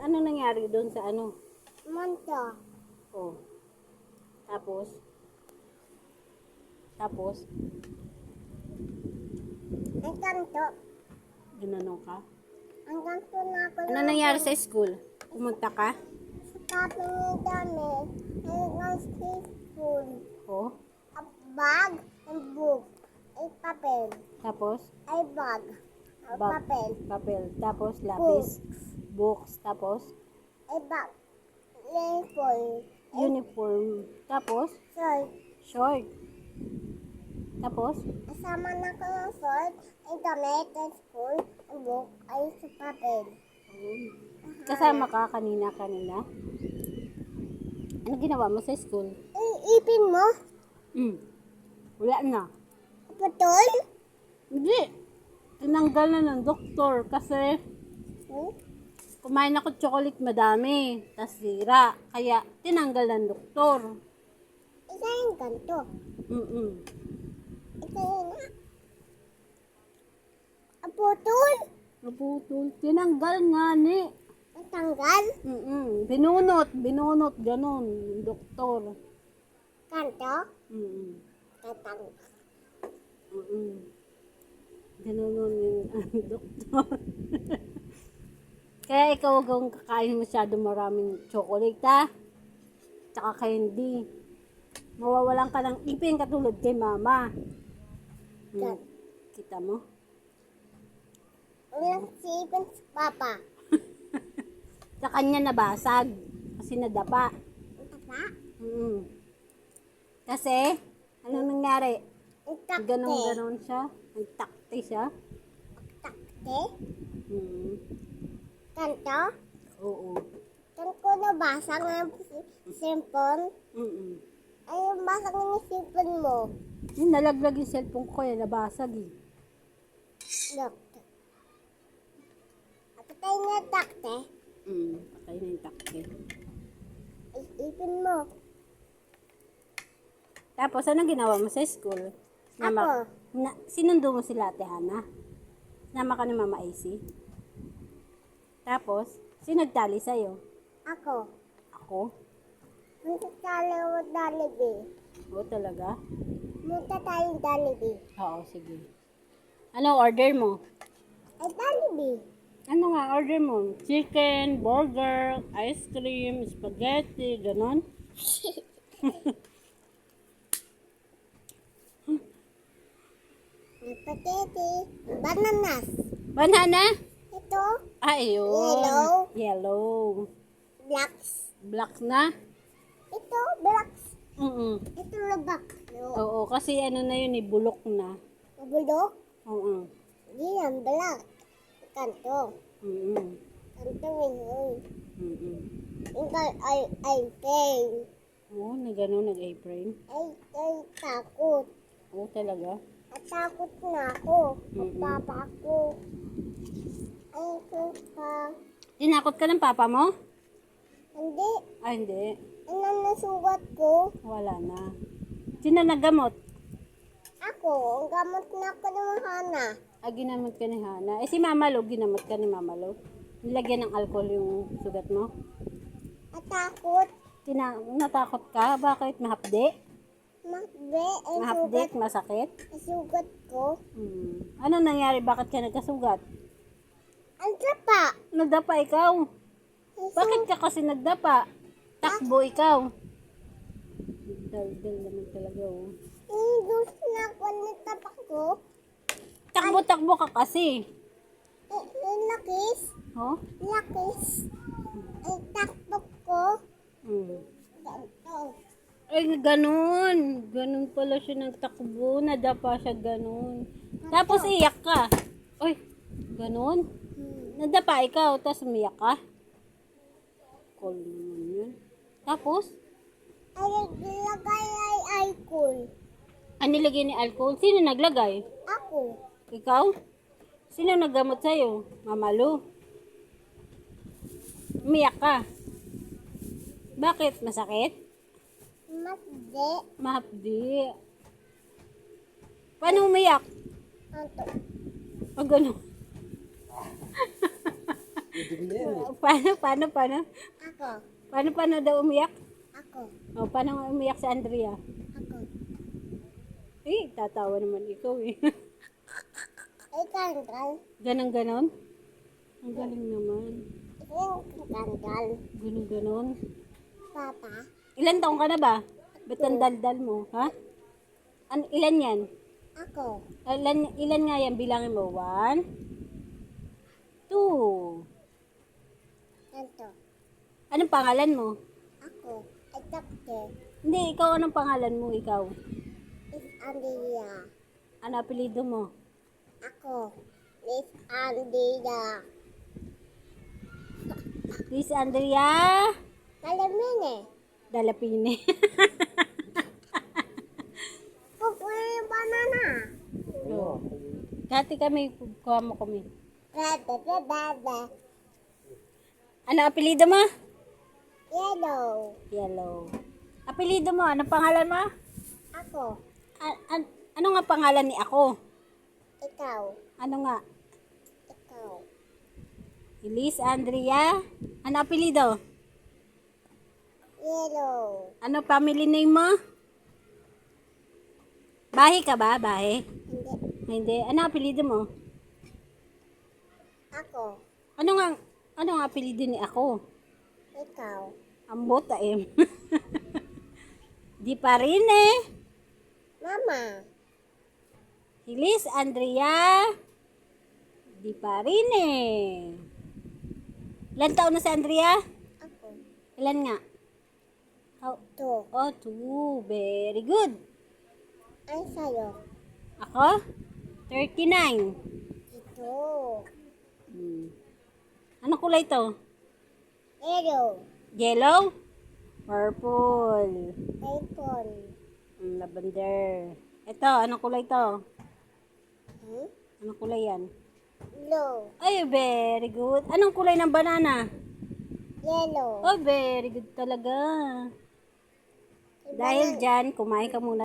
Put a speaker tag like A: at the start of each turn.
A: Ano nangyari doon sa ano?
B: Monto.
A: Oh. Tapos? Tapos?
B: Ang kanto.
A: Ginanong ka?
B: Ang kanto na ako
A: Ano nangyari sa school? Pumunta ka?
B: sa papi ni Dami. Ang school.
A: Oh.
B: A bag and book. Ay papel.
A: Tapos?
B: Ay bag. Ay
A: Bag.
B: papel.
A: Papel. Tapos lapis. Books. Tapos?
B: Ay bag. Uniform.
A: Uniform. Tapos?
B: Short.
A: Short. Tapos?
B: Kasama na ko ng short. Ay damit. Ay school. Ang book. Ay sa papel.
A: Kasama ka kanina? Ano ginawa mo sa school?
B: Ay ipin mo.
A: Wala na.
B: Putol.
A: Hindi. Tinanggal na ng doktor kasi kumain ako chocolate madami. Tas sira. Kaya tinanggal ng doktor.
B: Isa yung kanto. Ito yun na. Putol.
A: Naputol. Tinanggal nga ni.
B: Natanggal.
A: Binunot. Ganon. Yung doktor.
B: Kanto.
A: Mm-mm.
B: Tatang.
A: Ganon yung doktor. Kaya ikaw huwag kang kakain masyado maraming chocolate, ha? Tsaka candy. Mawawalan ka ng ipin katulad kay mama. Kita mo?
B: Walang sipin sa papa.
A: Sa kanya nabasag. Kasi nadapa.
B: Ang tapa.
A: Kasi, anong nangyari?
B: Ang takte.
A: Ganon siya. Nagtakte siya.
B: Takte.
A: Mm.
B: Kanto.
A: Oo.
B: Kanto na basag ng cellphone. Ay, yung basag ng cellphone mo.
A: Yung nalaglag yung cellphone ko kaya nabasag eh.
B: Look. Patay na takte.
A: Patay na yung takte.
B: Ay, ipin mo.
A: Tapos, anong ginawa mo sa school?
B: Ako.
A: Sinundo mo sila Ate Hana? Nama ka ni Mama AC? Tapos, sino nagtali sa'yo?
B: Ako.
A: Ako?
B: Munta tayo Jollibee.
A: Oo talaga?
B: Munta tayo Jollibee.
A: Oo, sige. Ano order mo?
B: Ay, Jollibee.
A: Ano nga order mo? Chicken, burger, ice cream, spaghetti, ganon?
B: Spaghetti. Bananas.
A: Banana?
B: Ito.
A: Ayun. Yellow.
B: Blacks.
A: Black na?
B: Ito, blacks.
A: Ito
B: lubak.
A: Oo, kasi ano na yun eh, bulok na.
B: Bulok.
A: Oo.
B: Hindi yan, black. Kanto.
A: Mm-mm.
B: Kanto yun.
A: Mm-mm.
B: Ikaw ay pain.
A: Oo, na gano'n, nag-apron.
B: Ay, takot.
A: Oo, talaga.
B: At takot na ako.
A: Mm-mm.
B: Papa ako. Ay, pa.
A: Tinakot ka ng papa mo?
B: Hindi.
A: Ah, hindi.
B: Ano nasugat ko?
A: Wala na. Sino naggamot?
B: Ako, ang gamot na ako ng Hana.
A: Ah, ginamot ka ni Hana. Eh, si Mama Lo, ginamot ka ni Mama Lo. Nilagyan ng alcohol yung sugat mo.
B: At takot.
A: Natakot ka? Bakit? Mahapde?
B: Makbe, ay
A: Mahapde?
B: sugat.
A: Masakit?
B: Sugat ko.
A: Ano nangyari? Bakit ka nagkasugat?
B: Ang trapa.
A: Nagdapa ikaw? Bakit ka kasi nagdapa? Takbo ikaw. Dal-dal naman talaga, oh.
B: Gusto na ako ng tapak ko.
A: Takbo-takbo ka kasi.
B: Lakis.
A: Oh?
B: Lakis. Ay takbok ko. Ganto.
A: Ay, ganun. Ganun pala siya nagtakbo. Nadapa siya ganun. Tapos iyak ka. Uy, ganun. Nadapa ikaw, tapos umiyak ka. Cool naman yun. Tapos,
B: Ay, naglagay ay alcohol.
A: nilagay ni alcohol? Sino naglagay?
B: Ako.
A: Ikaw? Sino naggamot sa'yo? Mama Lu? Umiyak ka. Bakit? Masakit?
B: Masde.
A: Mahapdi. Paano umiyak?
B: Anto.
A: O gano'n. Paano?
B: Ako.
A: Paano daw umiyak?
B: Ako.
A: O, paano umiyak si Andrea?
B: Ako.
A: Tatawa naman ikaw eh.
B: Ay, tanggal.
A: Ganon? Ang galing naman.
B: Ay, tanggal.
A: Ganon.
B: Papa.
A: Ilan taong ka na ba? Ba't ang daldal mo? Ha? Ilan yan?
B: Ako.
A: Ilan nga yan? Bilangin mo. 1, 2.
B: Ganto.
A: Anong pangalan mo?
B: Ako. Ay, doctor.
A: Hindi, ikaw anong pangalan mo? Ikaw.
B: Miss Andrea.
A: Ano apelido mo?
B: Ako. Miss Andrea.
A: Miss Andrea
B: Kalamin eh.
A: Dalapine.
B: Kukuha yung banana.
A: Kati kami, kuha mo kami.
B: Dada.
A: Ano apelido mo?
B: Yellow.
A: Yellow. Apelido mo, anong pangalan mo?
B: Ako.
A: Ano nga pangalan ni ako?
B: Ikaw.
A: Ano nga?
B: Ikaw.
A: Elise Andrea. Ano apelido?
B: Yellow.
A: Ano family name mo? Bahi ka ba? Bahi?
B: Hindi.
A: Hindi. Ano apelido mo?
B: Ako.
A: Ano nga apelido ni ako?
B: Ikaw.
A: Ambot eh. Di pa rin eh.
B: Mama.
A: Elise Andrea. Di pa rin eh. Ilan taon na si Andrea?
B: Ako.
A: Ilan nga?
B: To.
A: 2. Very good.
B: Ay sa'yo.
A: Ako? 39.
B: Ito.
A: Anong kulay to?
B: Yellow.
A: Yellow? Purple.
B: Apple.
A: Lavender. Ito, anong kulay to?
B: Hmm?
A: Anong kulay yan?
B: Blue.
A: Ay, very good. Anong kulay ng banana?
B: Yellow.
A: Oh, very good talaga. Dahil dyan, kumain ka muna.